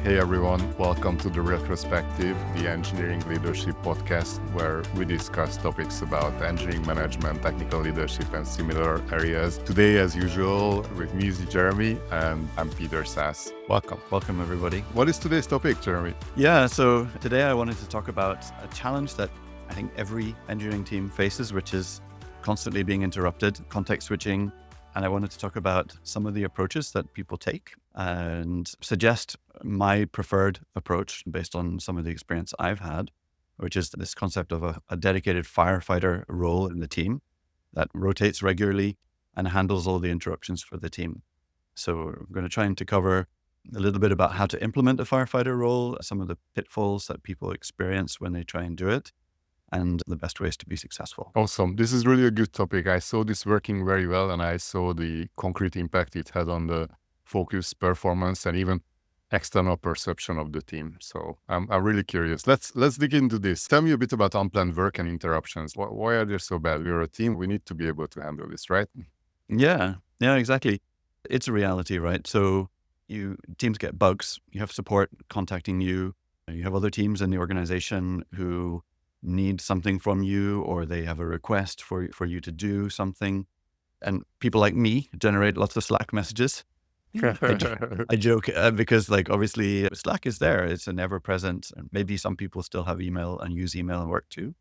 Hey everyone, welcome to The Retrospective, the engineering leadership podcast where we discuss topics about engineering management, technical leadership, and similar areas. Today, as usual, with me is Jeremy, and I'm Peter Sass. Welcome. Welcome, everybody. What is today's topic, Jeremy? Yeah, so today I wanted to talk about a challenge that I think every engineering team faces, which is constantly being interrupted, context switching. And I wanted to talk about some of the approaches that people take and suggest my preferred approach based on some of the experience I've had, which is this concept of a dedicated firefighter role in the team that rotates regularly and handles all the interruptions for the team. So we're going to try to cover a little bit about how to implement a firefighter role, some of the pitfalls that people experience when they try and do it, and the best ways to be successful. Awesome. This is really a good topic. I saw this working very well, and I saw the concrete impact it had on the focus, performance, and even external perception of the team. So I'm really curious. Let's dig into this. Tell me a bit about unplanned work and interruptions. Why are they so bad? We're a team. We need to be able to handle this, right? Yeah, exactly. It's a reality, right? So teams get bugs. You have support contacting you. You have other teams in the organization who need something from you, or they have a request for you to do something. And people like me generate lots of Slack messages. I joke because obviously Slack is there. It's an ever present. And maybe some people still have email and use email and work too.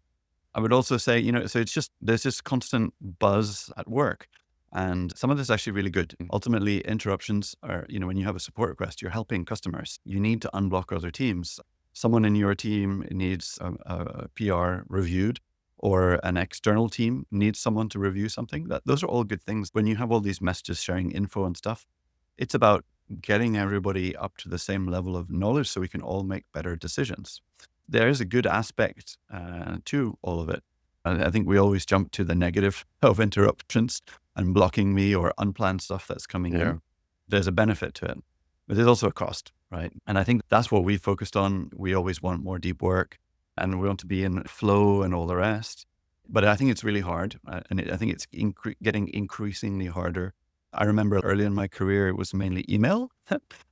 I would also say, so it's just, there's this constant buzz at work. And some of this is actually really good. Ultimately, interruptions are, when you have a support request, you're helping customers. You need to unblock other teams. Someone in your team needs a PR reviewed, or an external team needs someone to review something. Those are all good things. When you have all these messages sharing info and stuff, it's about getting everybody up to the same level of knowledge so we can all make better decisions. There is a good aspect to all of it. I think we always jump to the negative of interruptions and blocking me or unplanned stuff that's coming in. There's a benefit to it, but there's also a cost, right? And I think that's what we focused on. We always want more deep work and we want to be in flow and all the rest. But I think it's really hard. And I think it's getting increasingly harder. I remember early in my career, it was mainly email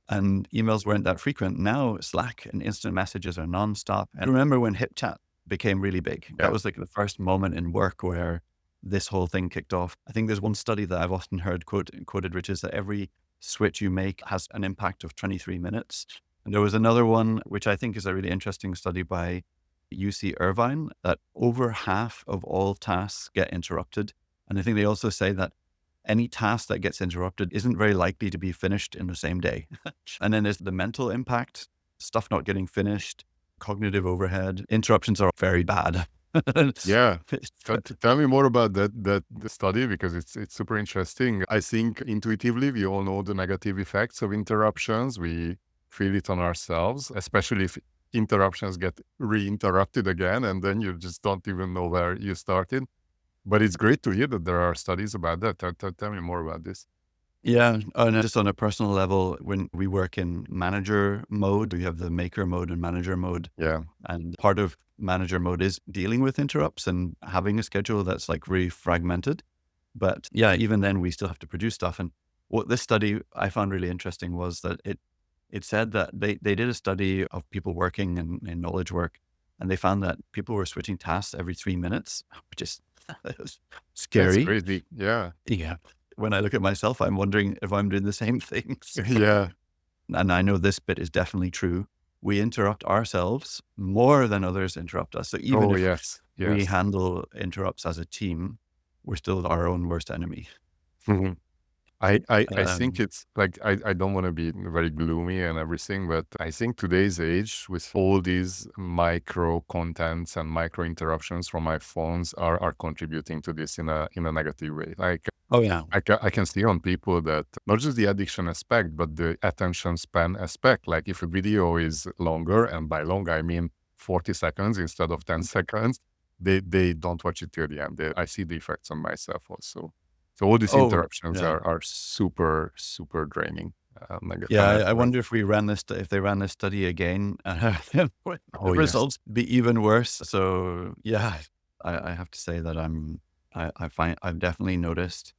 and emails weren't that frequent. Now Slack and instant messages are nonstop. And I remember when HipChat became really big. Yeah. That was the first moment in work where this whole thing kicked off. I think there's one study that I've often heard quoted, which is that every switch you make has an impact of 23 minutes. And there was another one, which I think is a really interesting study by UC Irvine, that over half of all tasks get interrupted. And I think they also say that any task that gets interrupted isn't very likely to be finished in the same day. And then there's the mental impact, stuff not getting finished, cognitive overhead. Interruptions are very bad. Yeah. Tell me more about that study, because it's super interesting. I think intuitively we all know the negative effects of interruptions. We feel it on ourselves, especially if interruptions get re-interrupted again, and then you just don't even know where you started. But it's great to hear that there are studies about that. Tell me more about this. Yeah, and just on a personal level, when we work in manager mode, we have the maker mode and manager mode. Yeah. And part of manager mode is dealing with interrupts and having a schedule that's really fragmented. But yeah, even then we still have to produce stuff. And what this study I found really interesting was that it said that they did a study of people working in knowledge work, and they found that people were switching tasks every 3 minutes, which is scary. That's crazy. Yeah. Yeah. When I look at myself, I'm wondering if I'm doing the same things. Yeah. And I know this bit is definitely true. We interrupt ourselves more than others interrupt us. So even if we handle interrupts as a team, we're still our own worst enemy. Mm-hmm. I think it's I don't want to be very gloomy and everything, but I think today's age, with all these micro contents and micro interruptions from my phones, are contributing to this in a negative way. Oh yeah, I can see on people that not just the addiction aspect, but the attention span aspect. Like if a video is longer, and by long I mean 40 seconds instead of 10 seconds, they don't watch it till the end. I see the effects on myself also. So all these interruptions are super, super draining. I wonder if they ran this study again, the results be even worse. So yeah, I have to say that I've definitely noticed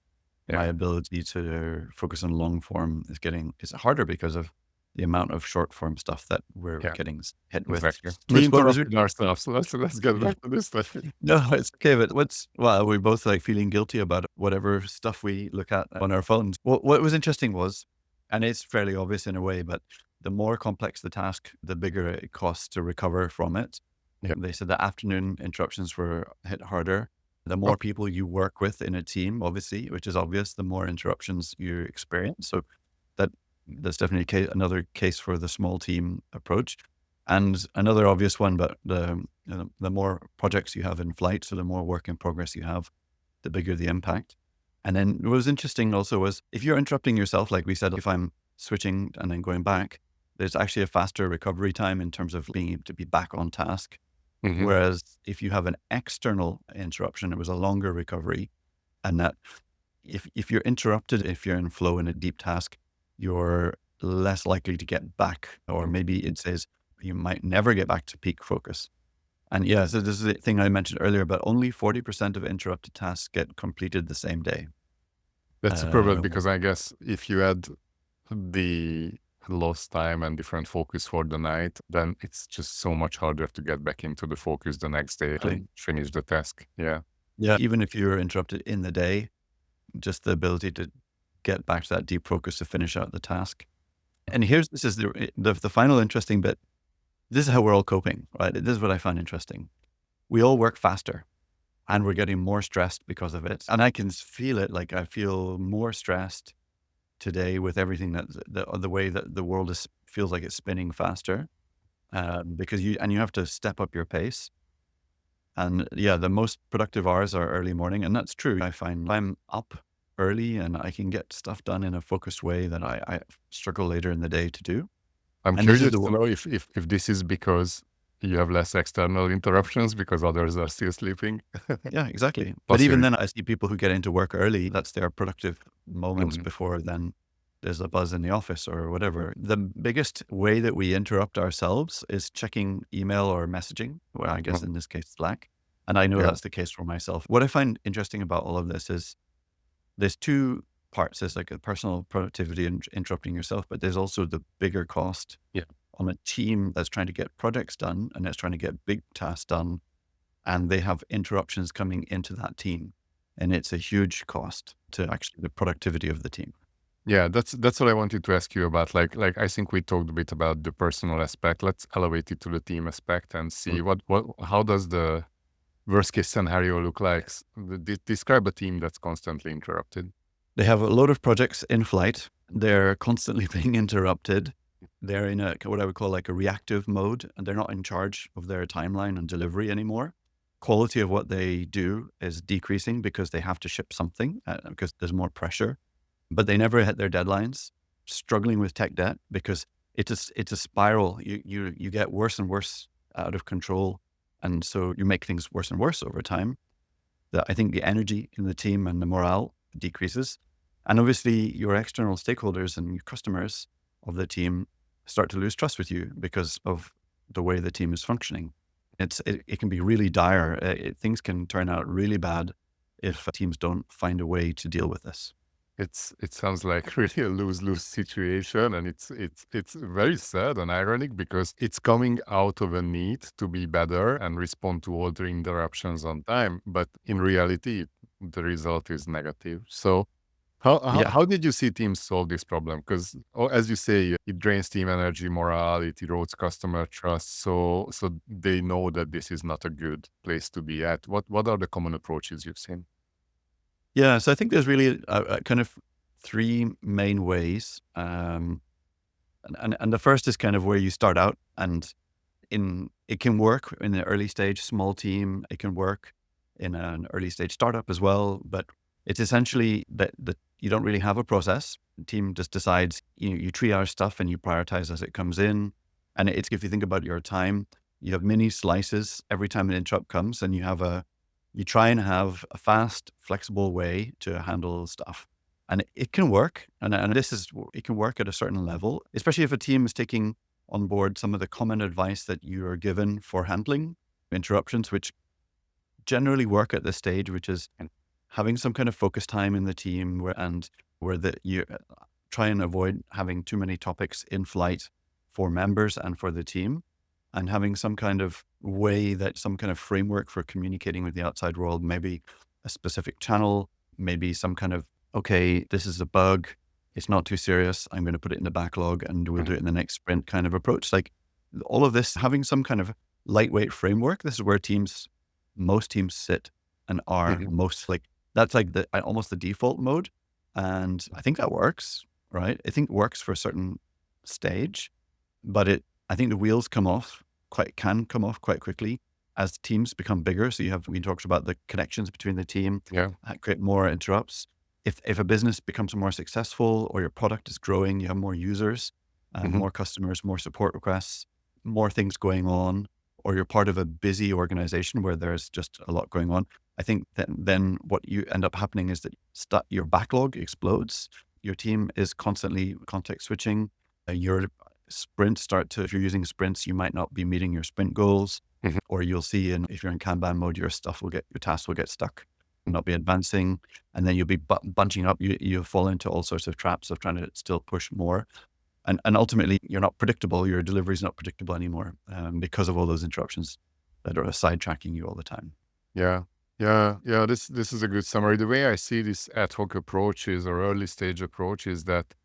my ability to focus on long form is harder because of the amount of short form stuff that we're Yeah, getting hit with. exactly. We What was interrupted ourselves. Let's get back to this stuff. no, it's okay. But we're both like feeling guilty about whatever stuff we look at on our phones. What was interesting was, and it's fairly obvious in a way, but the more complex the task, the bigger it costs to recover from it. Yeah. They said the afternoon interruptions were hit harder. The Oh, more people you work with in a team, obviously, which is obvious, the more interruptions you experience. So that that's definitely another case for the small team approach. And another obvious one, but the more projects you have in flight, so the more work in progress you have, the bigger the impact. And then what was interesting also was if you're interrupting yourself, like we said, if I'm switching and then going back, there's actually a faster recovery time in terms of being able to be back on task. mhm. Whereas if you have an external interruption, it was a longer recovery. And that if you're interrupted, if you're in flow in a deep task, you're less likely to get back, or maybe it says you might never get back to peak focus. And yeah, so this is the thing I mentioned earlier, but only 40% of interrupted tasks get completed the same day. That's super bad Uh, because I guess if you add the lost time and different focus for the night, then it's just so much harder to get back into the focus the next day Exactly. and finish the task. Yeah. Yeah, even if you're interrupted in the day, just the ability to get back to that deep focus to finish out the task. And this is the final interesting bit. This is how we're all coping, right? This is what I find interesting. We all work faster and we're getting more stressed because of it. And I can feel it. Like I feel more stressed today with everything that the way that the world feels like it's spinning faster, because you have to step up your pace. And yeah, the most productive hours are early morning, and that's true. I find I'm up early and I can get stuff done in a focused way that I struggle later in the day to do. I'm And this is curious the to know if this is because you have less external interruptions because others are still sleeping. yeah, exactly. But even Possibly. then, I see people who get into work early. That's their productive moments Mhm. before then there's a buzz in the office or whatever. The biggest way that we interrupt ourselves is checking email or messaging. Well, I guess Mhm. in this case, Slack. And I know Yeah. that's the case for myself. What I find interesting about all of this is there's two parts. There's like a personal productivity and interrupting yourself, but there's also the bigger cost Yeah. on a team that's trying to get projects done and that's trying to get big tasks done, and they have interruptions coming into that team. And it's a huge cost to actually the productivity of the team. Yeah, that's what I wanted to ask you about. Like I think we talked a bit about the personal aspect. Let's elevate it to the team aspect and see what how does the worst case scenario look like? Describe a team that's constantly interrupted. They have a load of projects in flight. They're constantly being interrupted. They're in what I would call like a reactive mode, and they're not in charge of their timeline and delivery anymore. Quality of what they do is decreasing because they have to ship something because there's more pressure, but they never hit their deadlines. Struggling with tech debt because it's a spiral. You get worse and worse out of control, and so you make things worse and worse over time. I think the energy in the team and the morale decreases. And obviously, your external stakeholders and your customers of the team start to lose trust with you because of the way the team is functioning. It can be really dire. Things can turn out really bad if teams don't find a way to deal with this. It sounds like really a lose-lose situation, and it's very sad and ironic because it's coming out of a need to be better and respond to all the interruptions on time, but in reality, the result is negative. So Yeah. how did you see teams solve this problem? Because as you say, it drains team energy, morale, it erodes customer trust. So they know that this is not a good place to be at. What are the common approaches you've seen? Yeah. So I think there's really kind of three main ways. And the first is kind of where you start out, and it can work in an early stage small team. It can work in an early stage startup as well, but it's essentially that you don't really have a process. The team just decides, you triage stuff and you prioritize as it comes in. And it's, if you think about your time, you have mini slices every time an interrupt comes, and you try and have a fast, flexible way to handle stuff. And it can work. And it can work at a certain level, especially if a team is taking on board some of the common advice that you are given for handling interruptions, which generally work at this stage, which is having some kind of focus time in the team where the try and avoid having too many topics in flight for members and for the team, and having some kind of way that some kind of framework for communicating with the outside world, maybe a specific channel, maybe some kind of, okay, this is a bug. It's not too serious. I'm going to put it in the backlog and we'll do it in the next sprint kind of approach. Like all of this, having some kind of lightweight framework, this is where most teams sit and are Mhm. most like, that's like the almost the default mode. And I think that works, right? I think it works for a certain stage, but I think the wheels can come off quite quickly as teams become bigger. So we talked about the connections between the team, Yeah. create more interrupts. If a business becomes more successful or your product is growing, you have more users, Mhm. more customers, more support requests, more things going on, or you're part of a busy organization where there's just a lot going on. I think that then what you end up happening is that your backlog explodes. Your team is constantly context switching. Your sprints if you're using sprints, you might not be meeting your sprint goals, Mhm. or you'll see if you're in Kanban mode, your tasks will get stuck, not be advancing. And then you'll be bunching up. You'll fall into all sorts of traps of trying to still push more. And ultimately, you're not predictable. Your delivery is not predictable anymore because of all those interruptions that are sidetracking you all the time. Yeah. Yeah. This is a good summary. The way I see this ad hoc approaches or early stage approach is that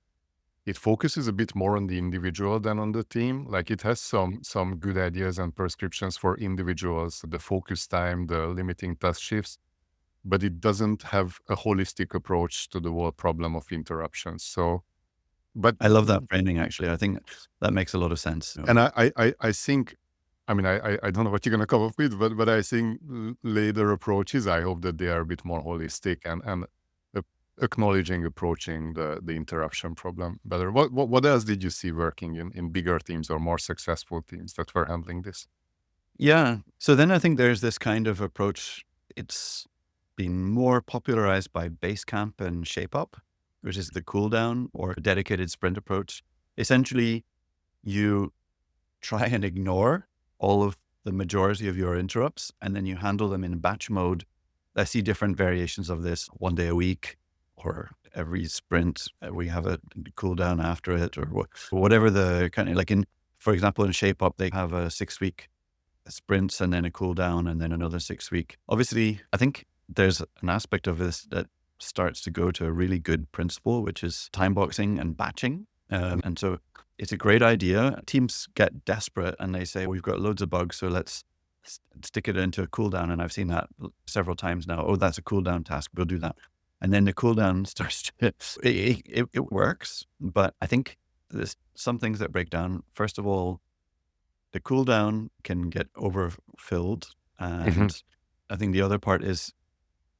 it focuses a bit more on the individual than on the team. Like it has some good ideas and prescriptions for individuals, the focus time, the limiting task shifts, but it doesn't have a holistic approach to the whole problem of interruptions. So, but I love that framing, actually. I think that makes a lot of sense. and I think, I mean, I don't know what you're gonna come up with, but I think later approaches, I hope that they are a bit more holistic and acknowledging approaching the interruption problem better. What else did you see working in bigger teams or more successful teams that were handling this? Yeah. So then I think there's this kind of approach. It's been more popularized by Basecamp and ShapeUp, which is the cool down or dedicated sprint approach. Essentially, you try and ignore all of the majority of your interrupts, and then you handle them in batch mode. I see different variations of this, one day a week or every sprint. We have a cool down after it, or whatever the kind of, for example, in ShapeUp, they have a 6-week sprints and then a cool down and then another 6-week. Obviously, I think there's an aspect of this that starts to go to a really good principle, which is time boxing and batching. And so it's a great idea. Teams get desperate and they say, we've got loads of bugs, so let's stick it into a cooldown. And I've seen that several times now. Oh, that's a cooldown task. We'll do that. And then the cooldown starts to, it works. But I think there's some things that break down. First of all, the cooldown can get overfilled. Mhm. And I think the other part is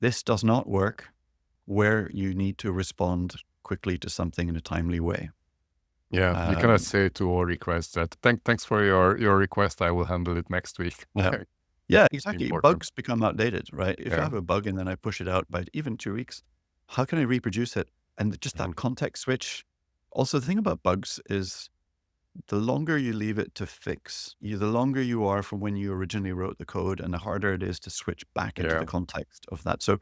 this does not work where you need to respond quickly to something in a timely way. Yeah, you cannot Um, say to all requests that thanks for your request. I will handle it next week. yeah. Yeah, It's exactly. important. Bugs become outdated, right? If I Yeah. have a bug and then I push it out by even 2 weeks, how can I reproduce it? And just Mhm. that context switch. Also, the thing about bugs is the longer you leave it to fix, the longer you are from when you originally wrote the code and the harder it is to switch back into Yeah. the context of that. So,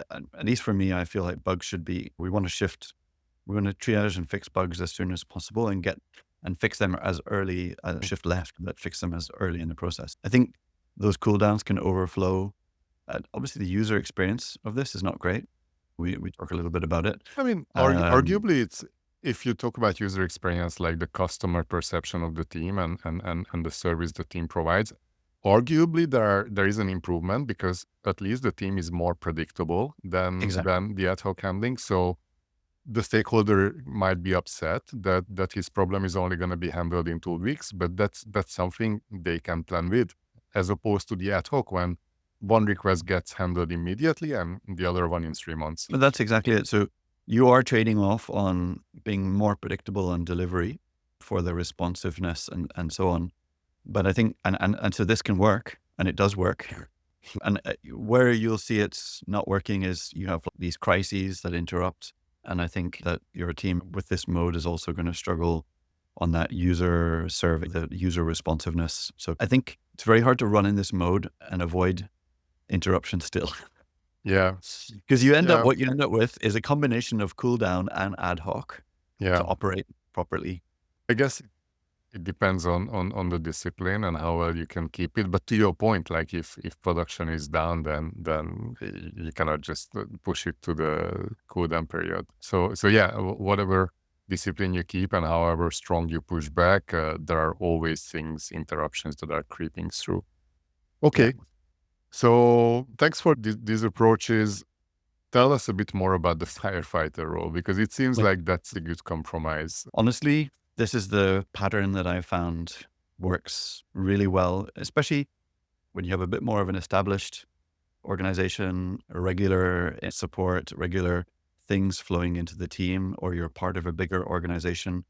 at least for me, I feel like bugs should be, we want to triage and fix bugs as soon as possible and fix them as early as shift left, but fix them as early in the process. I think those cooldowns can overflow. Obviously, the user experience of this is not great. We talk a little bit about it. I mean, Um, arguably, it's if you talk about user experience, like the customer perception of the team and the service the team provides, arguably there is an improvement because at least the team is more predictable exactly. than the ad hoc handling. So the stakeholder might be upset that his problem is only going to be handled in 2 weeks, but that's something they can plan with, as opposed to the ad hoc when one request gets handled immediately and the other one in 3 months. But that's exactly it. So you are trading off on being more predictable on delivery for the responsiveness and so on. But I think, and so this can work, and it does work. And where you'll see it's not working is you have these crises that interrupt. And I think that your team with this mode is also going to struggle on that user survey, the user responsiveness. So I think it's very hard to run in this mode and avoid interruption still. Yeah. Because Yeah. what you end up with is a combination of cooldown and ad hoc. Yeah. operate properly. I guess it depends on the discipline and how well you can keep it. But to your point, like if production is down, then you cannot just push it to the cool down period. So yeah, whatever discipline you keep and however strong you push back, there are always interruptions that are creeping through. Yeah. Okay, so thanks for these approaches. Tell us a bit more about the firefighter role because it seems Like, like that's a good compromise. honestly, this is the pattern that I found works really well, especially when you have a bit more of an established organization, regular support, regular things flowing into the team, or you're part of a bigger organization.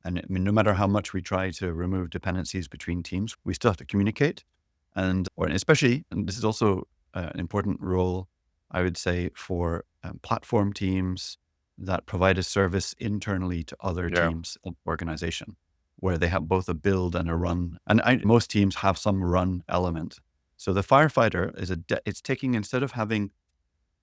And I mean, no matter how much we try to remove dependencies between teams, we still have to communicate. Or especially, and this is also an important role, I would say, for platform teams that provide a service internally to other Yeah, teams of organization, where they have both a build and a run. And most teams have some run element. So the firefighter is it's taking, instead of having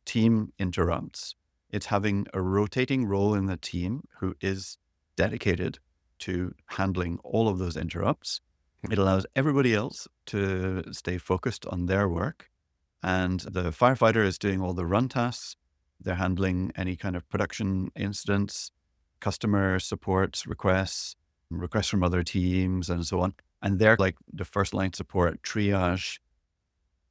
team interrupts, it's having a rotating role in the team who is dedicated to handling all of those interrupts. It allows everybody else to stay focused on their work. And the firefighter is doing all the run tasks. They're handling any kind of production incidents, customer support requests, requests from other teams, and so on. And they're like the first line support triage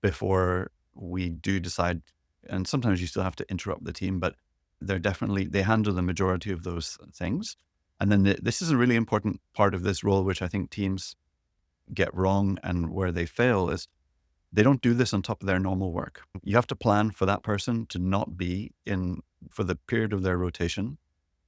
before we do decide. And sometimes you still have to interrupt the team, but they handle the majority of those things. And then this is a really important part of this role, which I think teams get wrong and where they fail is they don't do this on top of their normal work. You have to plan for that person to not be in for the period of their rotation.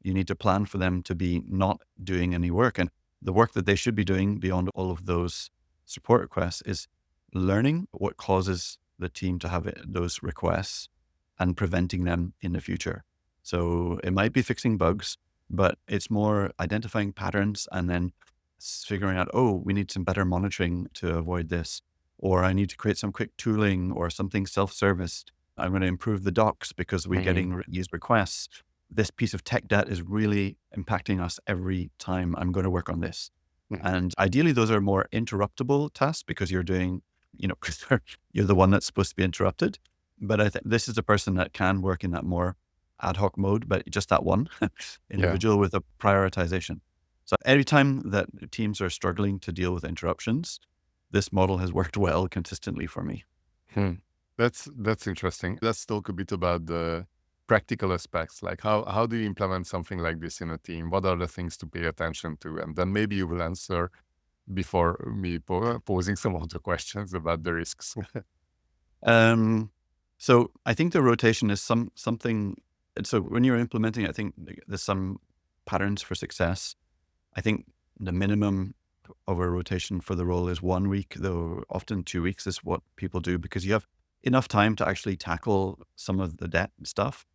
You need to plan for them to be not doing any work. And the work that they should be doing beyond all of those support requests is learning what causes the team to have those requests and preventing them in the future. So it might be fixing bugs, but it's more identifying patterns and then figuring out, oh, we need some better monitoring to avoid this, or I need to create some quick tooling or something self-service. I'm going to improve the docs because we're getting used requests. This piece of tech debt is really impacting us every time. I'm going to work on this. And ideally, those are more interruptible tasks because you're doing, because you're the one that's supposed to be interrupted. But I think this is a person that can work in that more ad hoc mode, but just that one individual with a prioritization. So every time that teams are struggling to deal with interruptions, this model has worked well consistently for me. That's interesting. Let's talk a bit about the practical aspects. Like how do you implement something like this in a team? What are the things to pay attention to? And then maybe you will answer before me posing some of the questions about the risks. So I think the rotation is something. So when you're implementing, I think there's some patterns for success. I think the minimum of a rotation for the role is 1 week, though often 2 weeks is what people do because you have enough time to actually tackle some of the debt stuff.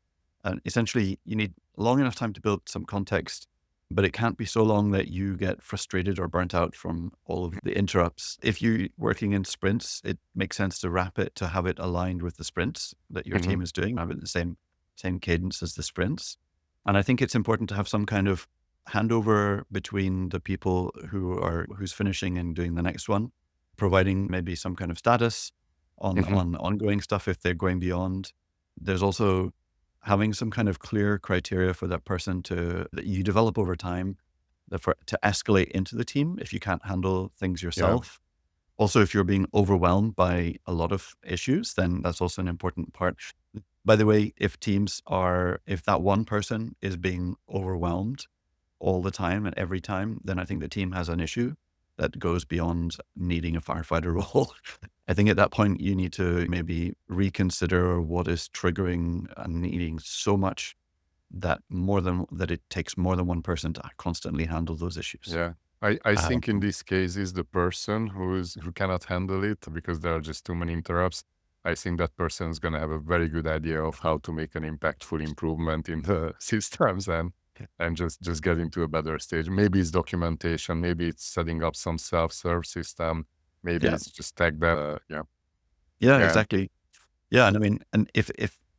And essentially, you need long enough time to build some context, but it can't be so long that you get frustrated or burnt out from all of the interrupts. If you're working in sprints, it makes sense to wrap it, to have it aligned with the sprints that your team is doing, have it the same cadence as the sprints. And I think it's important to have some kind of handover between the people who's finishing and doing the next one, providing maybe some kind of status on ongoing stuff if they're going beyond. There's also having some kind of clear criteria for that person that you develop over time to escalate into the team if you can't handle things yourself. Also, if you're being overwhelmed by a lot of issues, then that's also an important part. By the way, if that one person is being overwhelmed all the time and every time, then I think the team has an issue that goes beyond needing a firefighter role. I think at that point, you need to maybe reconsider what is triggering and needing so much that it takes more than one person to constantly handle those issues. Yeah. I think in these cases, the person who cannot handle it because there are just too many interrupts, I think that person is going to have a very good idea of how to make an impactful improvement in the systems and just get into a better stage. Maybe it's documentation, maybe it's setting up some self-serve system, maybe it's just tech that, Yeah, exactly. Yeah, and I mean, and if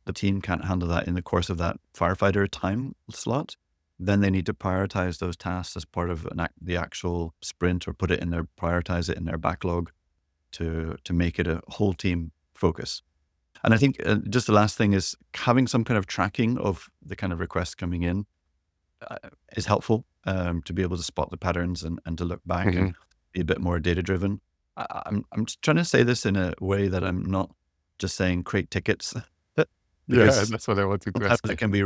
the team can't handle that in the course of that firefighter time slot, then they need to prioritize those tasks as part of the actual sprint, or prioritize it in their backlog to make it a whole team focus. And I think just the last thing is having some kind of tracking of the kind of requests coming in uh, is helpful to be able to spot the patterns and to look back and Mhm. be a bit more data driven. I'm just trying to say this in a way that I'm not just saying create tickets, Yeah, because that's what I wanted to sometimes ask it you. can be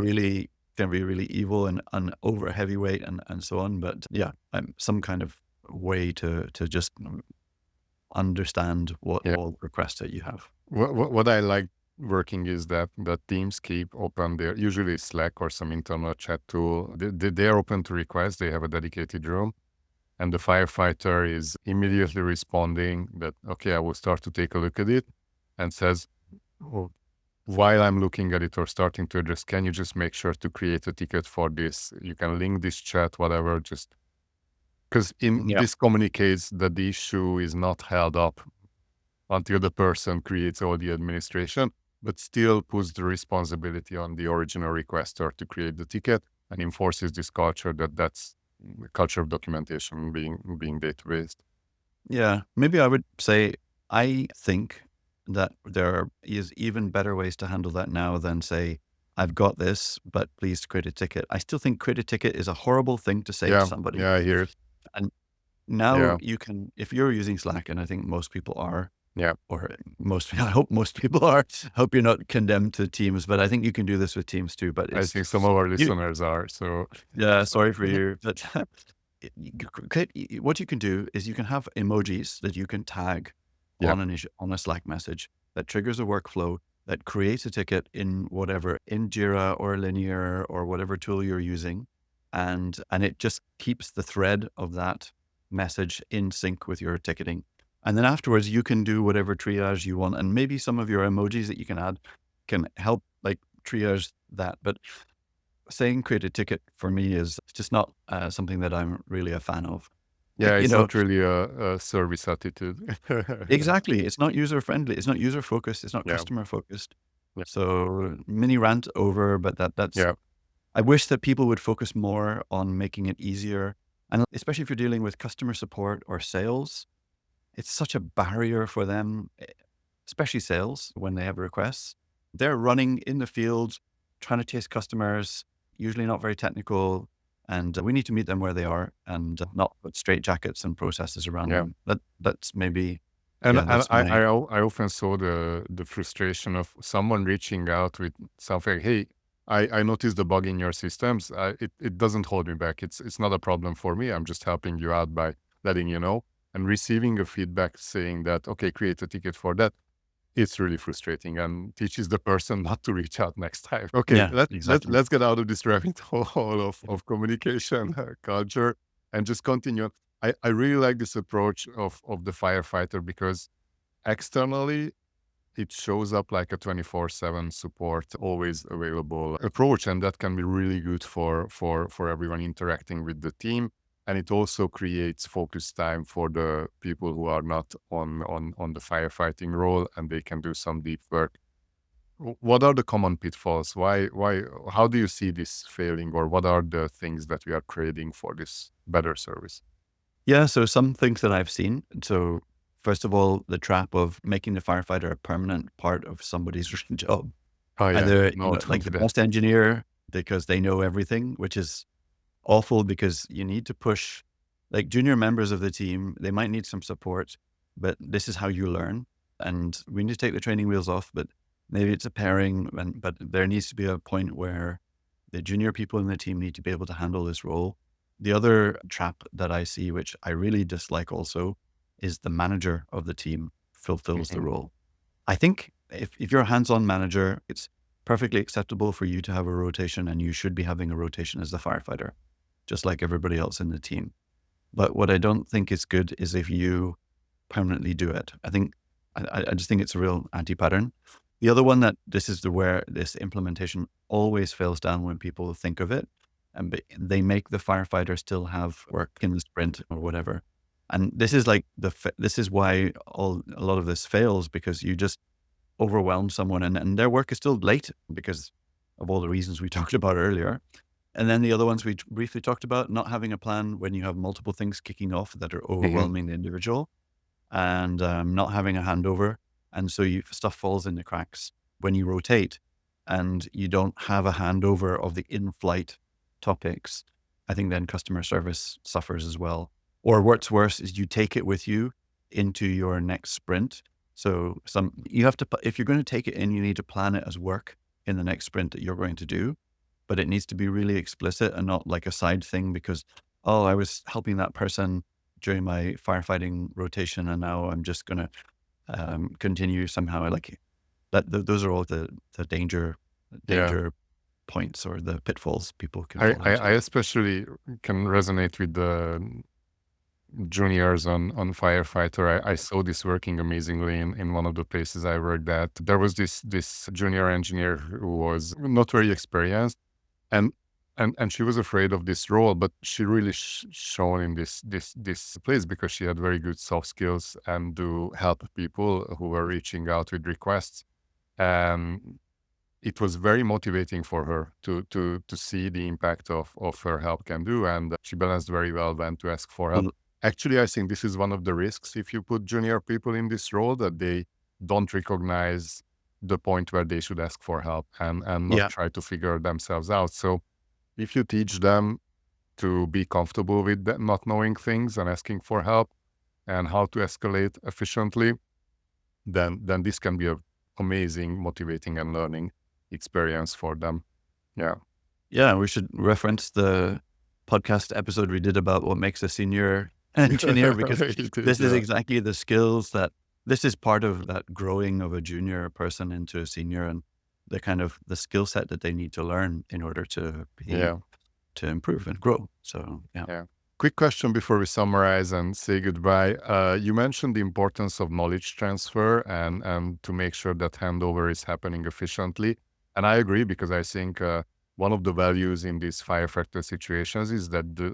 really evil and over heavyweight and so on. But yeah, some kind of way to just understand what Yeah. all requests that you have. What I like working is that teams keep open their, usually Slack or some internal chat tool. They are open to requests. They have a dedicated room, and the firefighter is immediately responding that, okay, I will start to take a look at it, and says, oh, while I'm looking at it or starting to address, can you just make sure to create a ticket for this? You can link this chat, whatever, just because in Yeah. this communicates that the issue is not held up until the person creates all the administration, but still puts the responsibility on the original requester to create the ticket, and enforces this culture that's the culture of documentation being data-based. Yeah. Maybe I would say I think that there is even better ways to handle that now than say, I've got this, but please create a ticket. I still think create a ticket is a horrible thing to say to Yeah, somebody. yeah, I hear it. And now Yeah, you can, if you're using Slack, and I think most people are, yeah. or I hope most people are, hope you're not condemned to Teams, but I think you can do this with Teams too. But I it's, think some of our you, listeners are, so yeah, sorry for you. But what you can do is you can have emojis that you can tag yeah, on a Slack message that triggers a workflow that creates a ticket in whatever, in Jira or Linear or whatever tool you're using, and it just keeps the thread of that message in sync with your ticketing. And then afterwards, you can do whatever triage you want, and maybe some of your emojis that you can add can help like triage that. But saying create a ticket for me is just not something that I'm really a fan of. yeah, You it's know, not really a service attitude. exactly. It's not user friendly. It's not user focused. It's not Yeah, customer focused. yeah, So mini rant over, but that's, yeah, I wish that people would focus more on making it easier. And especially if you're dealing with customer support or sales, it's such a barrier for them, especially sales when they have requests. They're running in the field, trying to chase customers, usually not very technical. And we need to meet them where they are and not put straitjackets and processes around yeah. them. That's maybe, And yeah, that's my, I often saw the frustration of someone reaching out with something. Hey, I noticed the bug in your systems. It doesn't hold me back. It's not a problem for me. I'm just helping you out by letting you know, and receiving a feedback saying that, okay, create a ticket for that. It's really frustrating and teaches the person not to reach out next time. Okay, yeah, exactly. let's get out of this rabbit hole of communication culture and just continue. I really like this approach of the firefighter because externally it shows up like a 24/7 support, always available approach, and that can be really good for everyone interacting with the team. And it also creates focus time for the people who are not on the firefighting role, and they can do some deep work. What are the common pitfalls? Why? How do you see this failing, or what are the things that we are creating for this better service? Yeah. So some things that I've seen. So first of all, the trap of making the firefighter a permanent part of somebody's job. Oh yeah, Either, no, don't like do the that. best engineer because they know everything, which is awful because you need to push like junior members of the team. They might need some support, but this is how you learn. And we need to take the training wheels off, but maybe it's a pairing. But there needs to be a point where the junior people in the team need to be able to handle this role. The other trap that I see, which I really dislike also, is the manager of the team fulfills the Mhm. role. I think if you're a hands-on manager, it's perfectly acceptable for you to have a rotation, and you should be having a rotation as the firefighter, just like everybody else in the team. But what I don't think is good is if you permanently do it. I just think it's a real anti-pattern. The other one that this is the where this implementation always fails down when people think of it, and they make the firefighter still have work in the sprint or whatever. And this is like this is why a lot of this fails, because you just overwhelm someone, and their work is still late because of all the reasons we talked about earlier. And then the other ones we briefly talked about, not having a plan when you have multiple things kicking off that are overwhelming the individual, and not having a handover. And so stuff falls in the cracks when you rotate and you don't have a handover of the in-flight topics. I think then customer service suffers as well. Or what's worse is you take it with you into your next sprint. So you have to, if you're going to take it in, you need to plan it as work in the next sprint that you're going to do, but it needs to be really explicit and not like a side thing because, oh, I was helping that person during my firefighting rotation and now I'm just going to continue somehow. Like that, those are all the danger Yeah. points or the pitfalls people can I, fall I, into. I especially can resonate with the juniors on Firefighter. I saw this working amazingly in one of the places I worked at. There was this junior engineer who was not very experienced, and and she was afraid of this role, but she really shone in this place because she had very good soft skills and to help people who were reaching out with requests. And it was very motivating for her to see the impact of her help can do, and she balanced very well when to ask for help. L- Actually, I think this is one of the risks if you put junior people in this role, that they don't recognize the point where they should ask for help and not Yeah. try to figure themselves out. So if you teach them to be comfortable with not knowing things and asking for help and how to escalate efficiently, then this can be a amazing, motivating, and learning experience for them. Yeah. Yeah. We should reference the podcast episode we did about what makes a senior engineer because It is, this is yeah. exactly the skills that this is part of that growing of a junior person into a senior and the kind of the skill set that they need to learn in order to Yeah. improve and grow. So yeah. Yeah. Quick question before we summarize and say goodbye. You mentioned the importance of knowledge transfer and to make sure that handover is happening efficiently. And I agree because I think one of the values in these firefighter situations is that the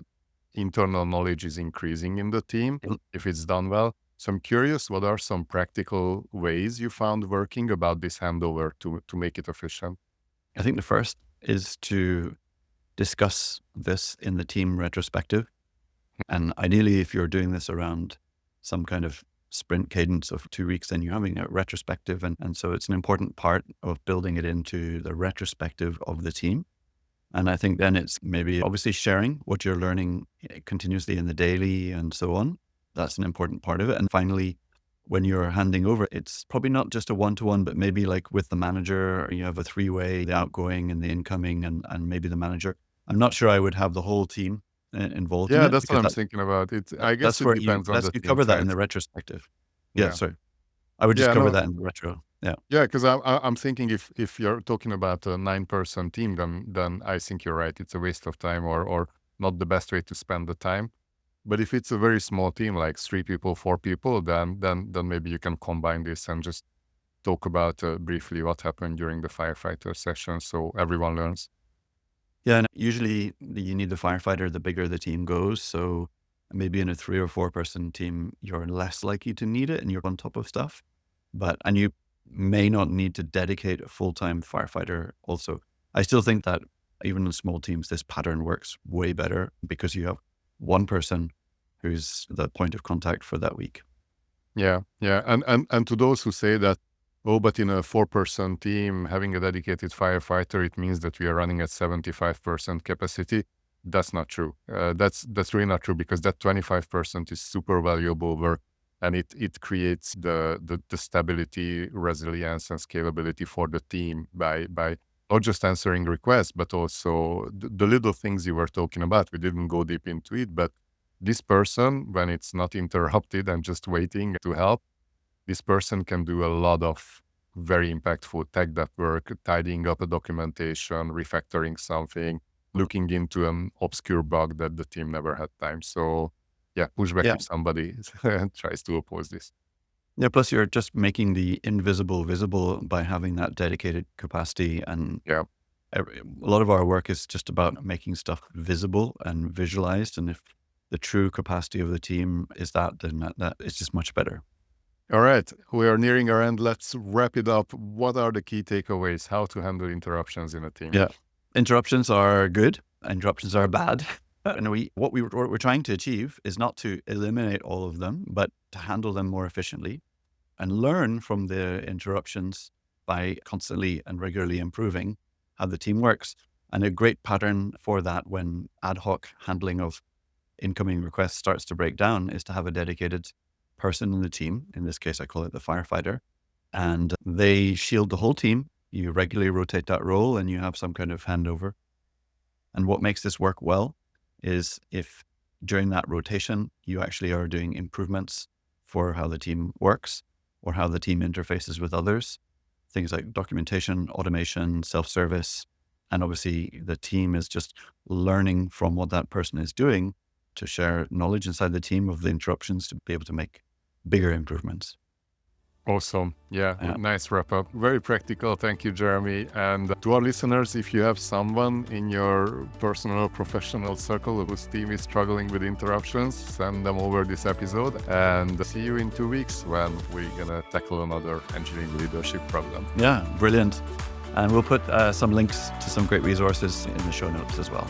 internal knowledge is increasing in the team if it's done well. So I'm curious, what are some practical ways you found working about this handover to make it efficient? I think the first is to discuss this in the team retrospective. And ideally, if you're doing this around some kind of sprint cadence of 2 weeks, then you're having a retrospective. And so it's an important part of building it into the retrospective of the team. And I think then it's maybe obviously sharing what you're learning continuously in the daily and so on. That's an important part of it. And finally, when you're handing over, it's probably not just a one-to-one, but maybe like with the manager, you have a three-way, the outgoing and the incoming and maybe the manager. I'm not sure I would have the whole team involved in Yeah, it that's what because I'm thinking about. I guess that's it where depends on the you team cover that in size. the retrospective. Yeah, Yeah. sorry. I would just Yeah, cover no, that in the retro. Yeah. yeah, because I'm thinking if you're talking about a 9-person team, then I think you're right. It's a waste of time or not the best way to spend the time. But if it's a very small team, like 3 people, 4 people, then maybe you can combine this and just talk about briefly what happened during the firefighter session, so everyone learns. Yeah, and usually you need the firefighter the bigger the team goes. So maybe in a 3 or 4 person team, you're less likely to need it and you're on top of stuff. And you may not need to dedicate a full-time firefighter also. I still think that even in small teams, this pattern works way better because you have one person who's the point of contact for that week. Yeah, yeah, and to those who say that, oh, but in a 4-person team, having a dedicated firefighter, it means that we are running at 75% capacity. That's not true. That's really not true because that 25% is super valuable work, and it creates the stability, resilience, and scalability for the team by not just answering requests, but also the little things you were talking about. We didn't go deep into it, but this person, when it's not interrupted and just waiting to help, this person can do a lot of very impactful tech debt work, tidying up a documentation, refactoring something, looking into an obscure bug that the team never had time. So yeah, push back Yeah. if somebody tries to oppose this. Yeah. Plus, you're just making the invisible visible by having that dedicated capacity. And Yeah. a lot of our work is just about making stuff visible and visualized. And if the true capacity of the team is that, then that is just much better. All right. We are nearing our end. Let's wrap it up. What are the key takeaways? How to handle interruptions in a team? Yeah. Interruptions are good. interruptions are bad. And what we're trying to achieve is not to eliminate all of them, but to handle them more efficiently and learn from the interruptions by constantly and regularly improving how the team works. And a great pattern for that when ad hoc handling of incoming requests starts to break down is to have a dedicated person in the team. In this case, I call it the firefighter. And they shield the whole team. You regularly rotate that role and you have some kind of handover. And what makes this work well is if during that rotation, you actually are doing improvements for how the team works or how the team interfaces with others, things like documentation, automation, self-service. And obviously the team is just learning from what that person is doing to share knowledge inside the team of the interruptions to be able to make bigger improvements. Awesome. Yeah, Yeah. nice wrap up. Very practical. Thank you, Jeremy. And to our listeners, if you have someone in your personal or professional circle whose team is struggling with interruptions, send them over this episode. And see you in 2 weeks when we're going to tackle another engineering leadership problem. Yeah, brilliant. And we'll put some links to some great resources in the show notes as well.